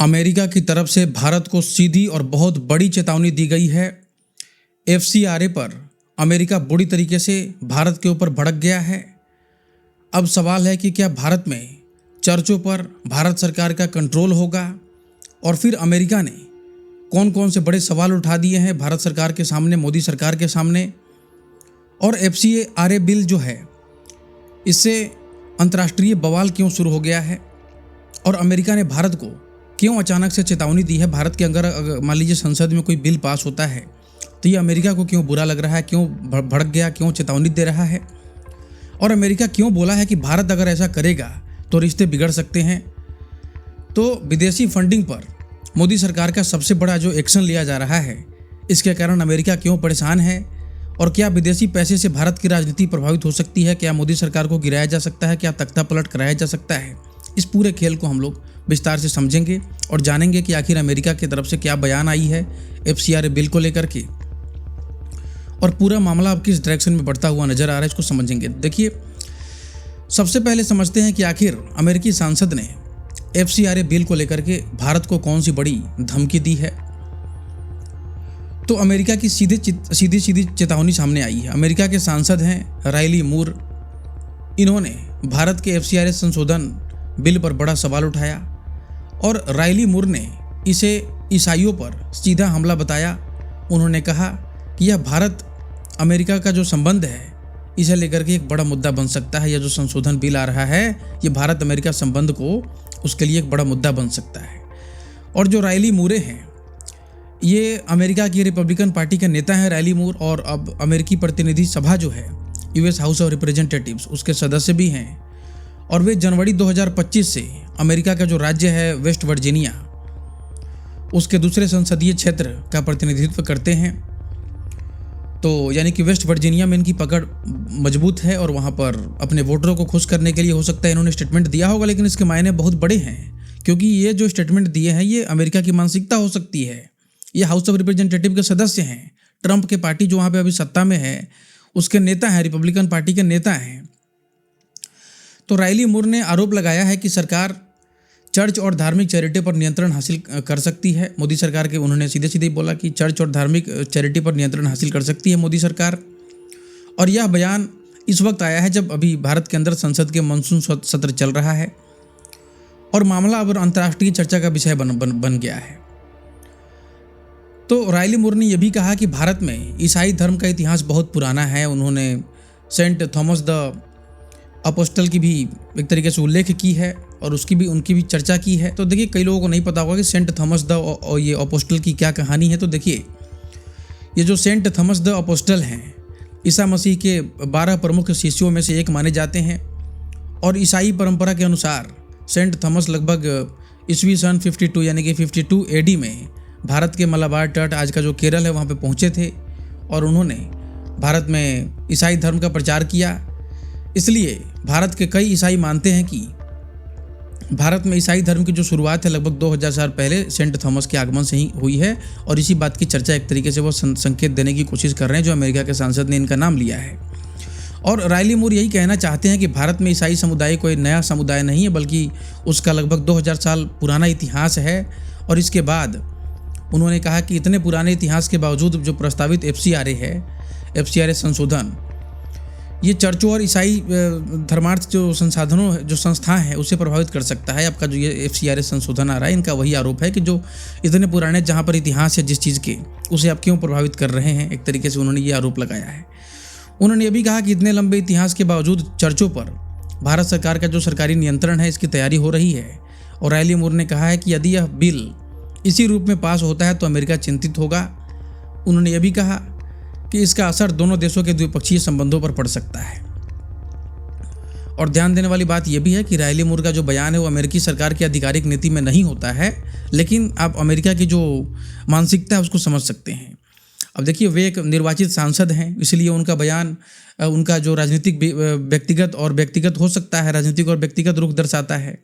America की तरफ से भारत को सीधी और बहुत बड़ी चेतावनी दी गई है। एफसीआरए पर अमेरिका बुरी तरीके से भारत के ऊपर भड़क गया है। अब सवाल है कि क्या भारत में चर्चों पर भारत सरकार का कंट्रोल होगा, और फिर अमेरिका ने कौन कौन से बड़े सवाल उठा दिए हैं भारत सरकार के सामने, मोदी सरकार के सामने। और एफसीआरए बिल जो है, इससे अंतर्राष्ट्रीय बवाल क्यों शुरू हो गया है, और अमेरिका ने भारत को क्यों अचानक से चेतावनी दी है। भारत के अगर मान लीजिए संसद में कोई बिल पास होता है तो ये अमेरिका को क्यों बुरा लग रहा है, क्यों भड़क गया, क्यों चेतावनी दे रहा है, और अमेरिका क्यों बोला है कि भारत अगर ऐसा करेगा तो रिश्ते बिगड़ सकते हैं। तो विदेशी फंडिंग पर मोदी सरकार का सबसे बड़ा जो एक्शन लिया जा रहा है, इसके कारण अमेरिका क्यों परेशान है, और क्या विदेशी पैसे से भारत की राजनीति प्रभावित हो सकती है, क्या मोदी सरकार को गिराया जा सकता है, क्या तख्ता पलट कराया जा सकता है। इस पूरे खेल को हम लोग विस्तार से समझेंगे और जानेंगे कि आखिर अमेरिका की तरफ से क्या बयान आई है एफसीआरए बिल को लेकर के, और पूरा मामला अब किस डायरेक्शन में बढ़ता हुआ नजर आ रहा है, इसको समझेंगे। देखिए, सबसे पहले समझते हैं कि आखिर अमेरिकी सांसद ने एफसीआरए बिल को लेकर के भारत को कौन सी बड़ी धमकी दी है। तो अमेरिका की सीधी चेतावनी सामने आई है। अमेरिका के सांसद हैं रायली मूर। इन्होंने भारत के एफसीआरए संशोधन बिल पर बड़ा सवाल उठाया, और रायली मूर ने इसे ईसाइयों पर सीधा हमला बताया। उन्होंने कहा कि यह भारत अमेरिका का जो संबंध है, इसे लेकर के एक बड़ा मुद्दा बन सकता है। यह जो संशोधन बिल आ रहा है, ये भारत अमेरिका संबंध को उसके लिए एक बड़ा मुद्दा बन सकता है। और जो रायली मूरे हैं, ये अमेरिका की रिपब्लिकन पार्टी के नेता हैं रायली मूर, और अब अमेरिकी प्रतिनिधि सभा जो है, यूएस हाउस ऑफ रिप्रेजेंटेटिव्स, उसके सदस्य भी हैं। और वे जनवरी 2025 से अमेरिका का जो राज्य है वेस्ट वर्जीनिया, उसके दूसरे संसदीय क्षेत्र का प्रतिनिधित्व करते हैं। तो यानी कि वेस्ट वर्जीनिया में इनकी पकड़ मजबूत है, और वहाँ पर अपने वोटरों को खुश करने के लिए हो सकता है इन्होंने स्टेटमेंट दिया होगा, लेकिन इसके मायने बहुत बड़े हैं, क्योंकि ये जो स्टेटमेंट दिए हैं ये अमेरिका की मानसिकता हो सकती है। ये हाउस ऑफ रिप्रेजेंटेटिव के सदस्य हैं, ट्रंप के पार्टी जो वहाँ पे अभी सत्ता में है उसके नेता हैं, रिपब्लिकन पार्टी के नेता हैं। तो रायली मूर ने आरोप लगाया है कि सरकार चर्च और धार्मिक चैरिटी पर नियंत्रण हासिल कर सकती है। मोदी सरकार के उन्होंने सीधे सीधे बोला कि चर्च और धार्मिक चैरिटी पर नियंत्रण हासिल कर सकती है मोदी सरकार। और यह बयान इस वक्त आया है जब अभी भारत के अंदर संसद के मानसून सत्र चल रहा है, और मामला अब अंतर्राष्ट्रीय चर्चा का विषय बन गया है। तो रायली मूर ने यह भी कहा कि भारत में ईसाई धर्म का इतिहास बहुत पुराना है। उन्होंने सेंट थॉमस द अपोस्टल की भी एक तरीके से उल्लेख की है, और उनकी भी चर्चा की है। तो देखिए, कई लोगों को नहीं पता होगा कि सेंट थॉमस द ये अपोस्टल की क्या कहानी है। तो देखिए, ये जो सेंट थॉमस द अपोस्टल हैं, ईसा मसीह के 12 प्रमुख शिष्यों में से एक माने जाते हैं, और ईसाई परंपरा के अनुसार सेंट थॉमस लगभग ईस्वी सन 52 यानी कि 52 एडी में भारत के मलाबार तट, आज का जो केरल है, वहाँ पे पहुँचे थे, और उन्होंने भारत में ईसाई धर्म का प्रचार किया। इसलिए भारत के कई ईसाई मानते हैं कि भारत में ईसाई धर्म की जो शुरुआत है लगभग 2000 साल पहले सेंट थॉमस के आगमन से ही हुई है, और इसी बात की चर्चा एक तरीके से वो संकेत देने की कोशिश कर रहे हैं, जो अमेरिका के सांसद ने इनका नाम लिया है। और रायली मूर यही कहना चाहते हैं कि भारत में ईसाई समुदाय कोई नया समुदाय नहीं है, बल्कि उसका लगभग 2000 साल पुराना इतिहास है। और इसके बाद उन्होंने कहा कि इतने पुराने इतिहास के बावजूद जो प्रस्तावित एफसीआरए संशोधन, ये चर्चों और ईसाई धर्मार्थ जो संस्था है उसे प्रभावित कर सकता है। आपका जो ये एफसीआरए संशोधन आ रहा है, इनका वही आरोप है कि जो इतने पुराने जहाँ पर इतिहास है जिस चीज़ के, उसे आप क्यों प्रभावित कर रहे हैं। एक तरीके से उन्होंने ये आरोप लगाया है। उन्होंने ये भी कहा कि इतने लंबे इतिहास के बावजूद चर्चों पर भारत सरकार का जो सरकारी नियंत्रण है, इसकी तैयारी हो रही है। और रायली मूर ने कहा है कि यदि यह बिल इसी रूप में पास होता है तो अमेरिका चिंतित होगा। उन्होंने यह भी कहा कि इसका असर दोनों देशों के द्विपक्षीय संबंधों पर पड़ सकता है। और ध्यान देने वाली बात यह भी है कि रायली मूर का जो बयान है वो अमेरिकी सरकार की आधिकारिक नीति में नहीं होता है, लेकिन आप अमेरिका की जो मानसिकता है उसको समझ सकते हैं। अब देखिए, वे एक निर्वाचित सांसद हैं, इसलिए उनका बयान उनका जो राजनीतिक व्यक्तिगत हो सकता है, राजनीतिक और व्यक्तिगत रुख दर्शाता है।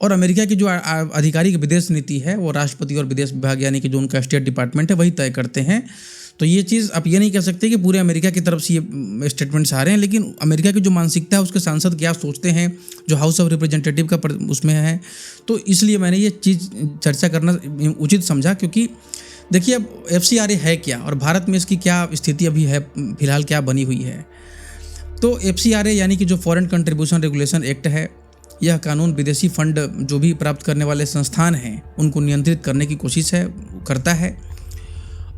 और अमेरिका की जो आधिकारिक विदेश नीति है वो राष्ट्रपति और विदेश विभाग यानी कि जो उनका स्टेट डिपार्टमेंट है वही तय करते हैं। तो ये चीज़ आप ये नहीं कह सकते कि पूरे अमेरिका की तरफ से ये स्टेटमेंट्स आ रहे हैं, लेकिन अमेरिका की जो मानसिकता है उसके सांसद क्या सोचते हैं, जो हाउस ऑफ रिप्रेजेंटेटिव का उसमें है, तो इसलिए मैंने ये चीज़ चर्चा करना उचित समझा। क्योंकि देखिए अब FCRA है क्या और भारत में इसकी क्या स्थिति अभी है, फिलहाल क्या बनी हुई है। तो FCRA यानी कि जो फॉरेन कंट्रीब्यूशन रेगुलेशन एक्ट है, यह कानून विदेशी फंड जो भी प्राप्त करने वाले संस्थान हैं उनको नियंत्रित करने की कोशिश करता है।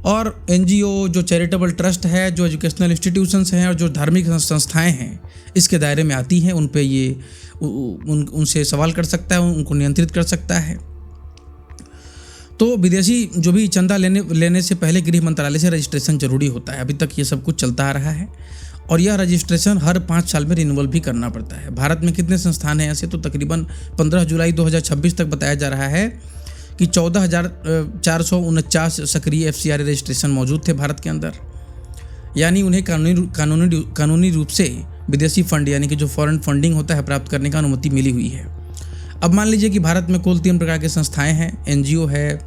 और NGO, जो चैरिटेबल ट्रस्ट है, जो एजुकेशनल इंस्टीट्यूशंस हैं और जो धार्मिक संस्थाएं हैं, इसके दायरे में आती हैं। उन पे ये उनसे सवाल कर सकता है, उनको नियंत्रित कर सकता है। तो विदेशी जो भी चंदा लेने से पहले गृह मंत्रालय से रजिस्ट्रेशन जरूरी होता है। अभी तक ये सब कुछ चलता आ रहा है और यह रजिस्ट्रेशन हर 5 साल में रिन्यूअल भी करना पड़ता है। भारत में कितने संस्थान हैं ऐसे, तो तकरीबन 15 जुलाई 2026 तक बताया जा रहा है कि 14,449 सक्रिय FCRA रजिस्ट्रेशन मौजूद थे भारत के अंदर। यानी उन्हें कानूनी रूप से विदेशी फंड यानी कि जो फॉरेन फंडिंग होता है प्राप्त करने का अनुमति मिली हुई है। अब मान लीजिए कि भारत में कुल 3 प्रकार के संस्थाएं हैं, NGO है,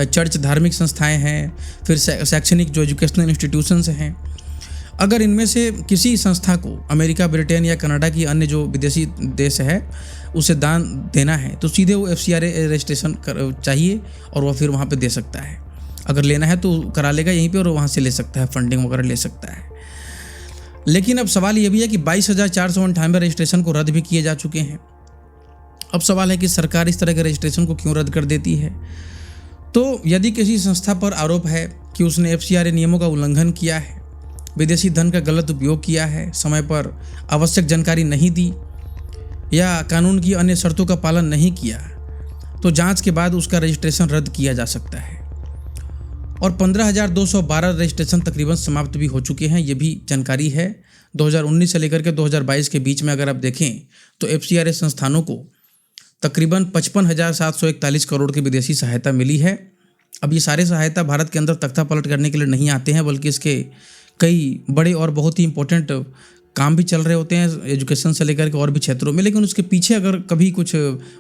चर्च धार्मिक संस्थाएं हैं, फिर शैक्षणिक जो एजुकेशनल इंस्टीट्यूशंस हैं। अगर इनमें से किसी संस्था को अमेरिका, ब्रिटेन या कनाडा की अन्य जो विदेशी देश है उसे दान देना है तो सीधे वो FCRA रजिस्ट्रेशन चाहिए और वह फिर वहाँ पे दे सकता है। अगर लेना है तो करा लेगा यहीं पे और वहाँ से ले सकता है, फंडिंग वगैरह ले सकता है। लेकिन अब सवाल ये भी है कि 22,498 रजिस्ट्रेशन को रद्द भी किए जा चुके हैं। अब सवाल है कि सरकार इस तरह के रजिस्ट्रेशन को क्यों रद्द कर देती है। तो यदि किसी संस्था पर आरोप है कि उसने FCRA नियमों का उल्लंघन किया है, विदेशी धन का गलत उपयोग किया है, समय पर आवश्यक जानकारी नहीं दी या कानून की अन्य शर्तों का पालन नहीं किया, तो जांच के बाद उसका रजिस्ट्रेशन रद्द किया जा सकता है। और 15,212 रजिस्ट्रेशन तकरीबन समाप्त भी हो चुके हैं, ये भी जानकारी है। 2019 से लेकर के 2022 के बीच में अगर आप देखें तो FCRA संस्थानों को तकरीबन 55,741 करोड़ की विदेशी सहायता मिली है। अब ये सारे सहायता भारत के अंदर तख्ता पलट करने के लिए नहीं आते हैं, बल्कि इसके कई बड़े और बहुत ही इंपॉर्टेंट काम भी चल रहे होते हैं एजुकेशन से लेकर के और भी क्षेत्रों में। लेकिन उसके पीछे अगर कभी कुछ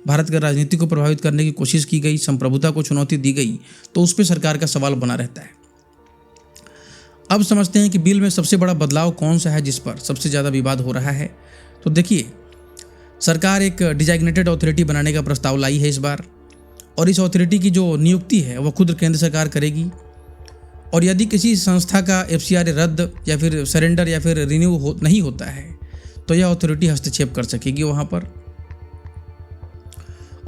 भारत की राजनीति को प्रभावित करने की कोशिश की गई, संप्रभुता को चुनौती दी गई, तो उस पर सरकार का सवाल बना रहता है। अब समझते हैं कि बिल में सबसे बड़ा बदलाव कौन सा है जिस पर सबसे ज़्यादा विवाद हो रहा है। तो देखिए, सरकार एक डिजाइग्नेटेड अथॉरिटी बनाने का प्रस्ताव लाई है इस बार, और इस अथॉरिटी की जो नियुक्ति है वह खुद केंद्र सरकार करेगी। और यदि किसी संस्था का FCRA रद्द या फिर सरेंडर या फिर रिन्यू नहीं होता है तो यह अथॉरिटी हस्तक्षेप कर सकेगी वहाँ पर।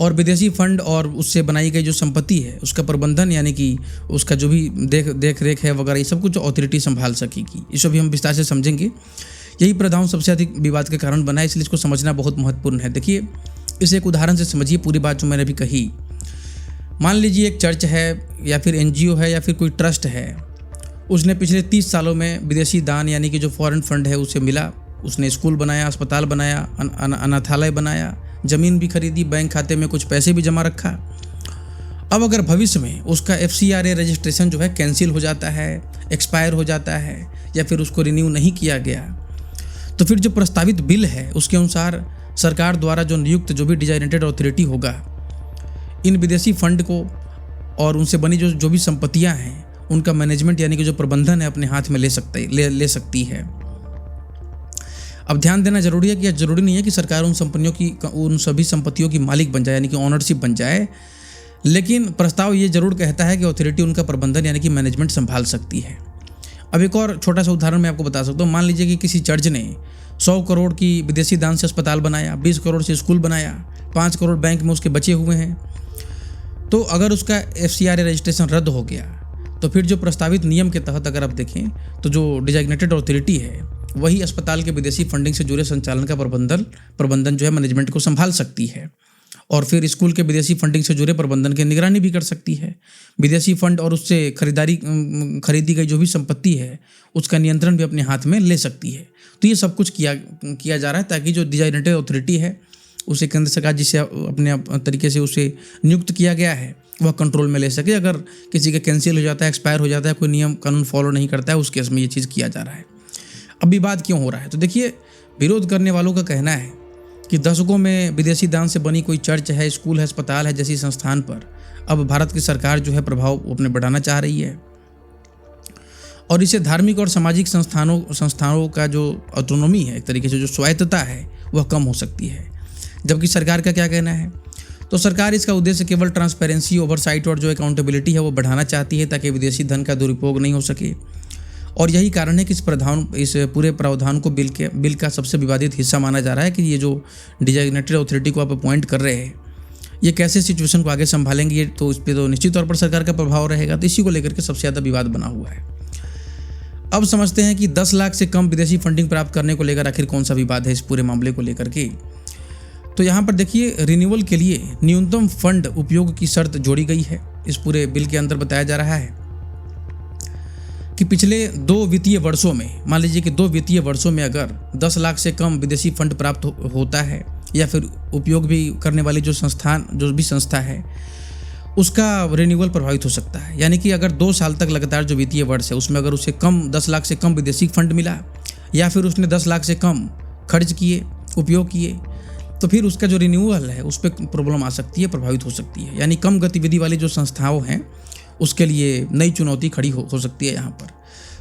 और विदेशी फंड और उससे बनाई गई जो संपत्ति है उसका प्रबंधन यानी कि उसका जो भी देख रेख है वगैरह, ये सब कुछ अथॉरिटी संभाल सकेगी। इसको भी हम विस्तार से समझेंगे। यही प्रधान सबसे अधिक विवाद के कारण बना है, इसलिए इसको समझना बहुत महत्वपूर्ण है। देखिए, इसे एक उदाहरण से समझिए पूरी बात जो मैंने अभी कही। मान लीजिए एक चर्च है या फिर NGO है या फिर कोई ट्रस्ट है, उसने पिछले 30 सालों में विदेशी दान यानी कि जो फॉरेन फंड है उसे मिला। उसने स्कूल बनाया, अस्पताल बनाया, अनाथालय बनाया, ज़मीन भी खरीदी, बैंक खाते में कुछ पैसे भी जमा रखा। अब अगर भविष्य में उसका FCRA रजिस्ट्रेशन जो है कैंसिल हो जाता है, एक्सपायर हो जाता है या फिर उसको रिन्यू नहीं किया गया, तो फिर जो प्रस्तावित बिल है उसके अनुसार सरकार द्वारा जो नियुक्त जो भी डिजाइनेटेड अथॉरिटी होगा, इन विदेशी फंड को और उनसे बनी जो भी संपत्तियां हैं उनका मैनेजमेंट यानी कि जो प्रबंधन है अपने हाथ में ले सकती है। अब ध्यान देना जरूरी है कि यह जरूरी नहीं है कि सरकार उन सभी संपत्तियों की मालिक बन जाए यानी कि ऑनरशिप बन जाए, लेकिन प्रस्ताव ये जरूर कहता है कि अथॉरिटी उनका प्रबंधन यानी कि मैनेजमेंट संभाल सकती है। अब एक और छोटा सा उदाहरण मैं आपको बता सकता हूँ। मान लीजिए कि किसी चर्च ने 100 करोड़ की विदेशी दान से अस्पताल बनाया, 20 करोड़ से स्कूल बनाया, 5 करोड़ बैंक में उसके बचे हुए हैं। तो अगर उसका FCRA रजिस्ट्रेशन रद्द हो गया तो फिर जो प्रस्तावित नियम के तहत अगर आप देखें तो जो डिजाइग्नेटेड अथॉरिटी है वही अस्पताल के विदेशी फंडिंग से जुड़े संचालन का प्रबंधन जो है मैनेजमेंट को संभाल सकती है, और फिर स्कूल के विदेशी फंडिंग से जुड़े प्रबंधन की निगरानी भी कर सकती है। विदेशी फंड और उससे खरीदी गई जो भी संपत्ति है उसका नियंत्रण भी अपने हाथ में ले सकती है। तो ये सब कुछ किया जा रहा है ताकि जो डिजाइनेटेड अथॉरिटी है उसे केंद्र सरकार जिसे अपने तरीके से उसे नियुक्त किया गया है वह कंट्रोल में ले सके। अगर किसी का कैंसिल हो जाता है, एक्सपायर हो जाता है, कोई नियम कानून फॉलो नहीं करता है, उस केस में ये चीज़ किया जा रहा है। अब विवाद क्यों हो रहा है? तो देखिए, विरोध करने वालों का कहना है कि दशकों में विदेशी दान से बनी कोई चर्च है, स्कूल है, अस्पताल है जैसी संस्थान पर अब भारत की सरकार जो है प्रभाव अपने बढ़ाना चाह रही है। और इससे धार्मिक और सामाजिक संस्थानों का जो ऑटोनॉमी है, एक तरीके से जो स्वायत्तता है, वह कम हो सकती है। जबकि सरकार का क्या कहना है? तो सरकार इसका उद्देश्य केवल ट्रांसपेरेंसी, ओवरसाइट और जो अकाउंटेबिलिटी है वो बढ़ाना चाहती है, ताकि विदेशी धन का दुरुपयोग नहीं हो सके। और यही कारण है कि इस पूरे प्रावधान को बिल का सबसे विवादित हिस्सा माना जा रहा है कि ये जो डिजाइग्नेटेड अथॉरिटी को आप अपॉइंट कर रहे हैं, ये कैसे सिचुएशन को आगे संभालेंगे, ये तो इस पर तो निश्चित तौर पर सरकार का प्रभाव रहेगा। तो इसी को लेकर के सबसे ज़्यादा विवाद बना हुआ है। अब समझते हैं कि 10 लाख से कम विदेशी फंडिंग प्राप्त करने को लेकर आखिर कौन सा विवाद है इस पूरे मामले को लेकर के। तो यहाँ पर देखिए, रिन्यूअल के लिए न्यूनतम फंड उपयोग की शर्त जोड़ी गई है। इस पूरे बिल के अंदर बताया जा रहा है कि पिछले 2 वित्तीय वर्षों में, मान लीजिए कि 2 वित्तीय वर्षों में अगर 10 लाख से कम विदेशी फंड प्राप्त होता है, या फिर उपयोग भी करने वाली जो भी संस्था है, उसका रिन्यूअल प्रभावित हो सकता है। यानी कि अगर 2 साल तक लगातार जो वित्तीय वर्ष है उसमें अगर उसे 10 लाख से कम विदेशी फंड मिला, या फिर उसने 10 लाख से कम खर्च किए, उपयोग किए, तो फिर उसका जो रिन्यूअल है उस पर प्रॉब्लम आ सकती है, प्रभावित हो सकती है। यानी कम गतिविधि वाली जो संस्थाओं हैं उसके लिए नई चुनौती खड़ी हो सकती है यहाँ पर।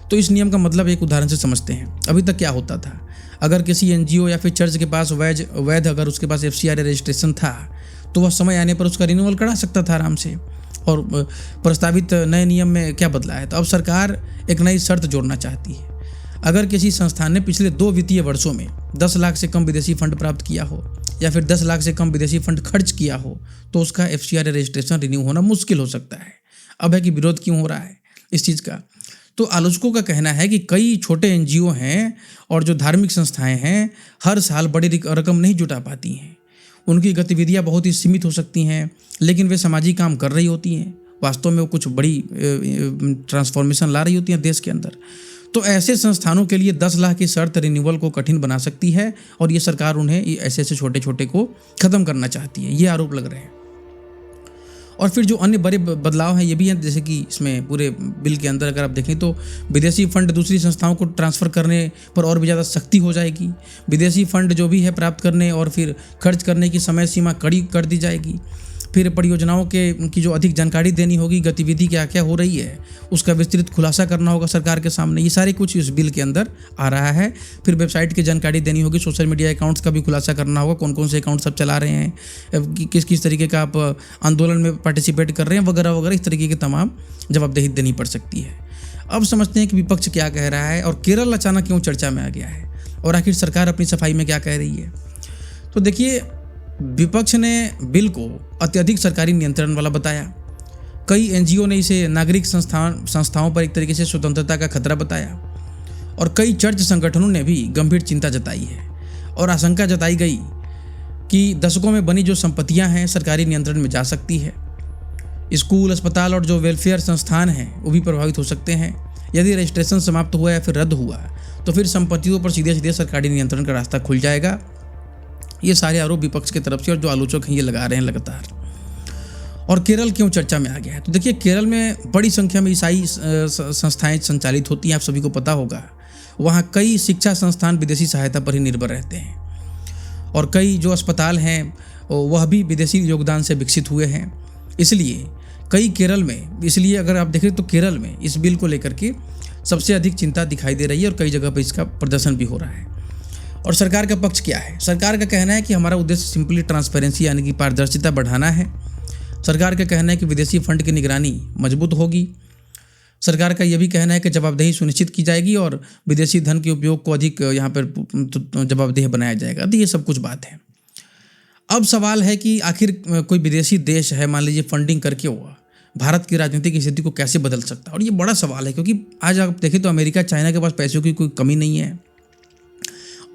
तो इस नियम का मतलब एक उदाहरण से समझते हैं। अभी तक क्या होता था, अगर किसी एनजीओ या फिर चर्च के पास वैध अगर उसके पास FCRA रजिस्ट्रेशन था, तो वह समय आने पर उसका रिन्यूअल करा सकता था आराम से। और प्रस्तावित नए नियम में क्या बदला है? तो अब सरकार एक नई शर्त जोड़ना चाहती है। अगर किसी संस्थान ने पिछले 2 वित्तीय वर्षों में 10 लाख से कम विदेशी फंड प्राप्त किया हो, या फिर 10 लाख से कम विदेशी फंड खर्च किया हो, तो उसका FCRA रजिस्ट्रेशन रिन्यू होना मुश्किल हो सकता है। अब है कि विरोध क्यों हो रहा है इस चीज़ का? तो आलोचकों का कहना है कि कई छोटे एनजीओ हैं और जो धार्मिक संस्थाएं हैं, हर साल बड़ी रकम नहीं जुटा पाती हैं। उनकी गतिविधियां बहुत ही सीमित हो सकती हैं, लेकिन वे सामाजिक काम कर रही होती हैं। वास्तव में वो कुछ बड़ी ट्रांसफॉर्मेशन ला रही होती हैं देश के अंदर। तो ऐसे संस्थानों के लिए 10 लाख की शर्त रिन्यूअल को कठिन बना सकती है, और ये सरकार उन्हें ऐसे छोटे को ख़त्म करना चाहती है, ये आरोप लग रहे हैं। और फिर जो अन्य बड़े बदलाव हैं ये भी हैं, जैसे कि इसमें पूरे बिल के अंदर अगर आप देखें तो विदेशी फंड दूसरी संस्थाओं को ट्रांसफ़र करने पर और भी ज़्यादा सख्ती हो जाएगी। विदेशी फंड जो भी है प्राप्त करने और फिर खर्च करने की समय सीमा कड़ी कर दी जाएगी। फिर परियोजनाओं की जो अधिक जानकारी देनी होगी, गतिविधि क्या क्या हो रही है उसका विस्तृत खुलासा करना होगा सरकार के सामने। ये सारे कुछ इस बिल के अंदर आ रहा है। फिर वेबसाइट की जानकारी देनी होगी, सोशल मीडिया अकाउंट्स का भी खुलासा करना होगा, कौन कौन से अकाउंट सब चला रहे हैं, किस किस तरीके का आप आंदोलन में पार्टिसिपेट कर रहे हैं, वगैरह वगैरह। इस तरीके की तमाम जवाबदेही देनी पड़ सकती है। अब समझते हैं कि विपक्ष क्या कह रहा है और केरल अचानक क्यों चर्चा में आ गया है, और आखिर सरकार अपनी सफाई में क्या कह रही है। तो देखिए, विपक्ष ने बिल को अत्यधिक सरकारी नियंत्रण वाला बताया। कई एनजीओ ने इसे नागरिक संस्थाओं पर एक तरीके से स्वतंत्रता का खतरा बताया, और कई चर्च संगठनों ने भी गंभीर चिंता जताई है और आशंका जताई गई कि दशकों में बनी जो संपत्तियां हैं सरकारी नियंत्रण में जा सकती है। स्कूल, अस्पताल और जो वेलफेयर संस्थान हैं वो भी प्रभावित हो सकते हैं। यदि रजिस्ट्रेशन समाप्त हुआ या फिर रद्द हुआ तो फिर संपत्तियों पर सीधे सीधे सरकारी नियंत्रण का रास्ता खुल जाएगा। ये सारे आरोप विपक्ष की तरफ से और जो आलोचक हैं ये लगा रहे हैं लगातार। और केरल क्यों चर्चा में आ गया है? तो देखिए, केरल में बड़ी संख्या में ईसाई संस्थाएं संचालित होती हैं, आप सभी को पता होगा। वहाँ कई शिक्षा संस्थान विदेशी सहायता पर ही निर्भर रहते हैं, और कई जो अस्पताल हैं वह भी विदेशी योगदान से विकसित हुए हैं। इसलिए अगर आप देखें तो केरल में इस बिल को लेकर के सबसे अधिक चिंता दिखाई दे रही है, और कई जगह पर इसका प्रदर्शन भी हो रहा है। और सरकार का पक्ष क्या है? सरकार का कहना है कि हमारा उद्देश्य सिंपली ट्रांसपेरेंसी यानी कि पारदर्शिता बढ़ाना है। सरकार का कहना है कि विदेशी फंड की निगरानी मजबूत होगी। सरकार का यह भी कहना है कि जवाबदेही सुनिश्चित की जाएगी और विदेशी धन के उपयोग को अधिक यहाँ पर जवाबदेह बनाया जाएगा। तो ये सब कुछ बात है। अब सवाल है कि आखिर कोई विदेशी देश है, मान लीजिए फंडिंग करके हुआ, भारत की राजनीतिक स्थिति को कैसे बदल सकता है? और ये बड़ा सवाल है, क्योंकि आज आप देखें तो अमेरिका, चाइना के पास पैसों की कोई कमी नहीं है।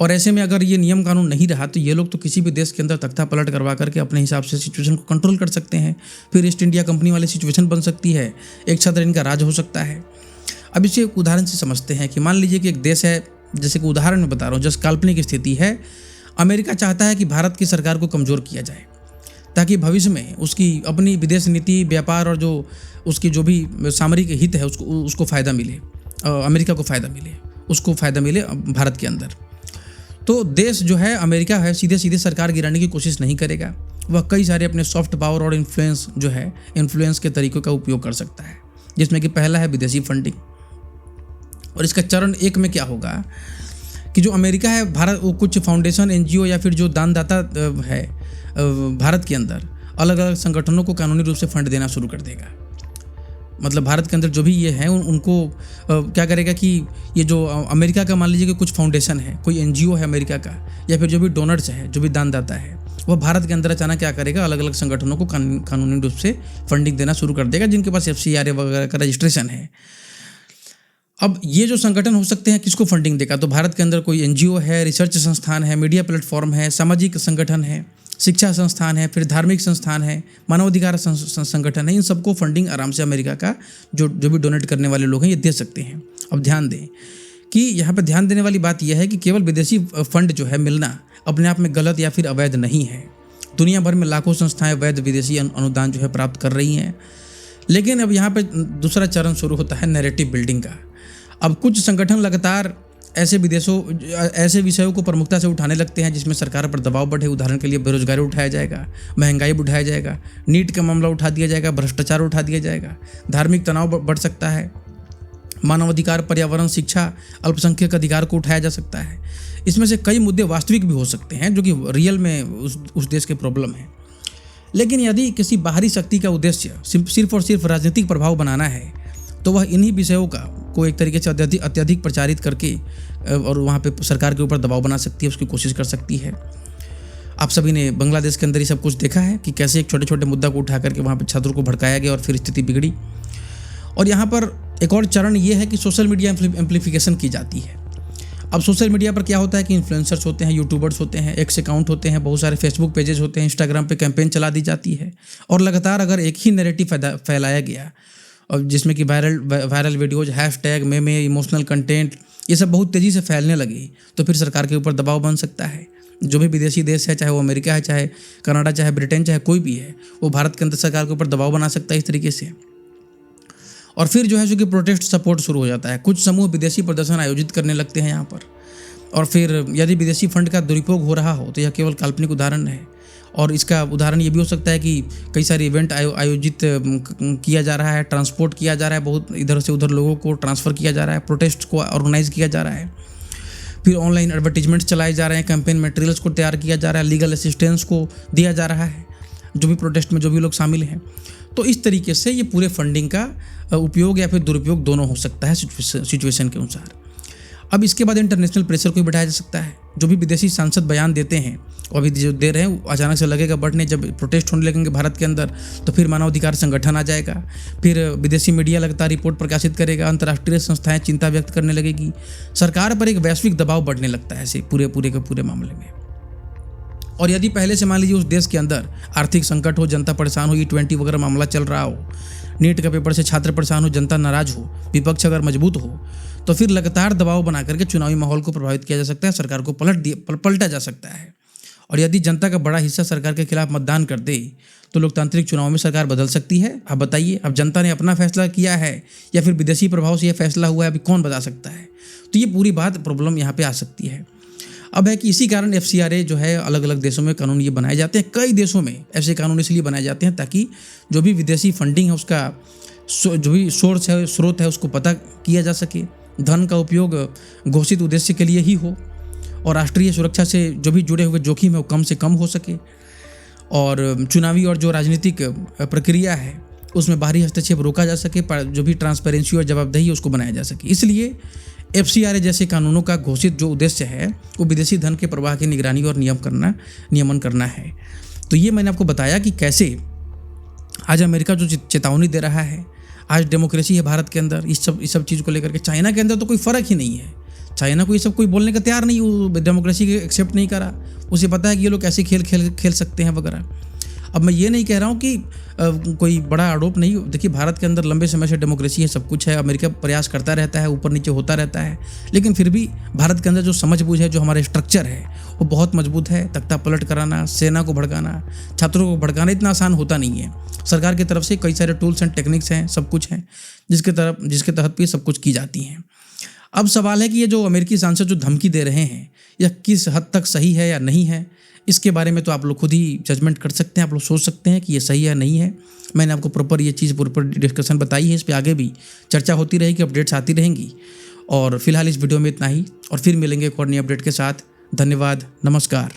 और ऐसे में अगर ये नियम कानून नहीं रहा तो ये लोग तो किसी भी देश के अंदर तख्ता पलट करवा करके अपने हिसाब से सिचुएशन को कंट्रोल कर सकते हैं। फिर ईस्ट इंडिया कंपनी वाली सिचुएशन बन सकती है, एक छत्र इनका राज हो सकता है। अब इसे एक उदाहरण से समझते हैं कि मान लीजिए कि एक देश है, जैसे कि उदाहरण में बता रहा हूँ, जस्ट काल्पनिक स्थिति है। अमेरिका चाहता है कि भारत की सरकार को कमज़ोर किया जाए, ताकि भविष्य में उसकी अपनी विदेश नीति, व्यापार और जो उसकी जो भी सामरिक हित है उसको फ़ायदा मिले, अमेरिका को फ़ायदा मिले, उसको फ़ायदा मिले भारत के अंदर। तो देश जो है अमेरिका है, सीधे सीधे सरकार गिराने की कोशिश नहीं करेगा। वह कई सारे अपने सॉफ्ट पावर और इन्फ्लुएंस के तरीकों का उपयोग कर सकता है, जिसमें कि पहला है विदेशी फंडिंग। और इसका चरण 1 में क्या होगा कि जो अमेरिका है, भारत वो कुछ फाउंडेशन, एनजीओ या फिर जो दानदाता है भारत के अंदर अलग अलग संगठनों को कानूनी रूप से फंड देना शुरू कर देगा। मतलब भारत के अंदर जो भी ये हैं उनको क्या करेगा कि ये जो अमेरिका का मान लीजिए कि कुछ फाउंडेशन है, कोई एनजीओ है अमेरिका का, या फिर जो भी डोनर्स है, जो भी दानदाता है, वह भारत के अंदर अचानक क्या करेगा, अलग अलग संगठनों को कानूनी रूप से फंडिंग देना शुरू कर देगा जिनके पास FCRA वगैरह का रजिस्ट्रेशन है। अब ये जो संगठन हो सकते हैं किसको फंडिंग देगा, तो भारत के अंदर कोई एनजीओ है, रिसर्च संस्थान है, मीडिया प्लेटफॉर्म है, सामाजिक संगठन है, शिक्षा संस्थान है, फिर धार्मिक संस्थान है, मानवाधिकार संगठन है। इन सबको फंडिंग आराम से अमेरिका का जो भी डोनेट करने वाले लोग हैं ये दे सकते हैं। अब ध्यान दें कि यहाँ पर ध्यान देने वाली बात यह है कि केवल विदेशी फंड जो है मिलना अपने आप में गलत या फिर अवैध नहीं है। दुनिया भर में लाखों संस्थाएं वैध विदेशी अनुदान जो है प्राप्त कर रही हैं। लेकिन अब यहाँ पे दूसरा चरण शुरू होता है नैरेटिव बिल्डिंग का। अब कुछ संगठन लगातार ऐसे विषयों को प्रमुखता से उठाने लगते हैं जिसमें सरकार पर दबाव बढ़े। उदाहरण के लिए बेरोजगारी उठाया जाएगा, महंगाई उठाया जाएगा, नीट का मामला उठा दिया जाएगा, भ्रष्टाचार उठा दिया जाएगा, धार्मिक तनाव बढ़ सकता है, मानवाधिकार, पर्यावरण, शिक्षा, अल्पसंख्यक अधिकार को उठाया जा सकता है। इसमें से कई मुद्दे वास्तविक भी हो सकते हैं जो कि रियल में उस देश के प्रॉब्लम है। लेकिन यदि किसी बाहरी शक्ति का उद्देश्य सिर्फ और सिर्फ राजनीतिक प्रभाव बनाना है तो वह इन्हीं विषयों को एक तरीके से अत्यधिक प्रचारित करके और वहाँ पे सरकार के ऊपर दबाव बना सकती है, उसकी कोशिश कर सकती है। आप सभी ने बांग्लादेश के अंदर ही सब कुछ देखा है कि कैसे एक छोटे छोटे मुद्दा को उठा करके वहाँ पे छात्रों को भड़काया गया और फिर स्थिति बिगड़ी। और यहाँ पर एक और चरण ये है कि सोशल मीडिया एम्प्लीफिकेशन की जाती है। अब सोशल मीडिया पर क्या होता है कि इन्फ्लुएंसर्स होते हैं, यूट्यूबर्स होते हैं, एक्स अकाउंट होते हैं, बहुत सारे फेसबुक पेजेस होते हैं, इंस्टाग्राम पे कैंपेन चला दी जाती है और लगातार अगर एक ही नैरेटिव फैलाया गया और जिसमें कि वायरल वीडियोज, हैशटैग, मेमे, इमोशनल कंटेंट ये सब बहुत तेज़ी से फैलने लगे तो फिर सरकार के ऊपर दबाव बन सकता है। जो भी विदेशी देश है, चाहे वो अमेरिका है, चाहे कनाडा, चाहे ब्रिटेन, चाहे कोई भी है, वो भारत के अंदर सरकार के ऊपर दबाव बना सकता है इस तरीके से। और फिर जो है जो कि प्रोटेस्ट सपोर्ट शुरू हो जाता है। कुछ समूह विदेशी प्रदर्शन आयोजित करने लगते हैं यहाँ पर। और फिर यदि विदेशी फंड का दुरुपयोग हो रहा हो तो यह केवल काल्पनिक उदाहरण है। और इसका उदाहरण ये भी हो सकता है कि कई सारे इवेंट आयोजित किया जा रहा है, ट्रांसपोर्ट किया जा रहा है, बहुत इधर से उधर लोगों को ट्रांसफ़र किया जा रहा है, प्रोटेस्ट को ऑर्गेनाइज किया जा रहा है, फिर ऑनलाइन एडवर्टीजमेंट्स चलाए जा रहे हैं, कैंपेन मटेरियल्स को तैयार किया जा रहा है, लीगल असिस्टेंस को दिया जा रहा है जो भी प्रोटेस्ट में जो भी लोग शामिल हैं। तो इस तरीके से ये पूरे फंडिंग का उपयोग या फिर दुरुपयोग दोनों हो सकता है सिचुएशन के अनुसार। अब इसके बाद इंटरनेशनल प्रेशर को भी बढ़ाया जा सकता है। जो भी विदेशी सांसद बयान देते हैं और अभी जो दे रहे हैं अचानक से लगेगा बढ़ने, जब प्रोटेस्ट होने लगेंगे भारत के अंदर तो फिर मानवाधिकार संगठन आ जाएगा, फिर विदेशी मीडिया लगातार रिपोर्ट प्रकाशित करेगा, अंतर्राष्ट्रीय संस्थाएं चिंता व्यक्त करने लगेगी, सरकार पर एक वैश्विक दबाव बढ़ने लगता है ऐसे पूरे मामले में। और यदि पहले से मान लीजिए उस देश के अंदर आर्थिक संकट हो, जनता परेशान हो, E20 वगैरह मामला चल रहा हो, नीट का पेपर से छात्र परेशान हो, जनता नाराज हो, विपक्ष अगर मजबूत हो तो फिर लगातार दबाव बना करके चुनावी माहौल को प्रभावित किया जा सकता है, सरकार को पलटा जा सकता है। और यदि जनता का बड़ा हिस्सा सरकार के खिलाफ मतदान कर दे तो लोकतांत्रिक चुनाव में सरकार बदल सकती है। आप बताइए, अब जनता ने अपना फैसला किया है या फिर विदेशी प्रभाव से यह फैसला हुआ है, अभी कौन बता सकता है। तो ये पूरी बात प्रॉब्लम यहाँ पे आ सकती है। अब है कि इसी कारण FCRA जो है अलग अलग देशों में कानून ये बनाए जाते हैं। कई देशों में ऐसे कानून इसलिए बनाए जाते हैं ताकि जो भी विदेशी फंडिंग है उसका जो भी सोर्स है, स्रोत है, उसको पता किया जा सके, धन का उपयोग घोषित उद्देश्य के लिए ही हो और राष्ट्रीय सुरक्षा से जो भी जुड़े हुए जोखिम है वो कम से कम हो सके, और चुनावी और जो राजनीतिक प्रक्रिया है उसमें बाहरी हस्तक्षेप रोका जा सके, जो भी ट्रांसपेरेंसी और जवाबदेही उसको बनाया जा सके। इसलिए FCRA जैसे कानूनों का घोषित जो उद्देश्य है वो विदेशी धन के प्रवाह की निगरानी और नियमन करना है। तो ये मैंने आपको बताया कि कैसे आज अमेरिका जो चेतावनी दे रहा है, आज डेमोक्रेसी है भारत के अंदर, इस सब चीज़ को लेकर के। चाइना के अंदर तो कोई फ़र्क ही नहीं है, चाइना को ये सब कोई बोलने का तैयार नहीं, वो डेमोक्रेसी के एक्सेप्ट नहीं करा, उसे पता है कि ये लोग ऐसे खेल सकते हैं वगैरह। अब मैं ये नहीं कह रहा हूँ कि कोई बड़ा आरोप नहीं। देखिए, भारत के अंदर लंबे समय से डेमोक्रेसी है, सब कुछ है, अमेरिका प्रयास करता रहता है, ऊपर नीचे होता रहता है, लेकिन फिर भी भारत के अंदर जो समझबूझ है, जो हमारा स्ट्रक्चर है वो बहुत मजबूत है। तख्ता पलट कराना, सेना को भड़काना, छात्रों को भड़काना इतना आसान होता नहीं है। सरकार की तरफ से कई सारे टूल्स एंड टेक्निक्स हैं, सब कुछ हैं जिसके तहत भी सब कुछ की जाती हैं। अब सवाल है कि ये जो अमेरिकी सांसद जो धमकी दे रहे हैं यह किस हद तक सही है या नहीं है, इसके बारे में तो आप लोग खुद ही जजमेंट कर सकते हैं। आप लोग सोच सकते हैं कि ये सही है नहीं है। मैंने आपको प्रॉपर ये चीज़ प्रॉपर डिस्कशन बताई है, इस पर आगे भी चर्चा होती रहेगी, अपडेट्स आती रहेंगी। और फिलहाल इस वीडियो में इतना ही, और फिर मिलेंगे एक और नई अपडेट के साथ। धन्यवाद, नमस्कार।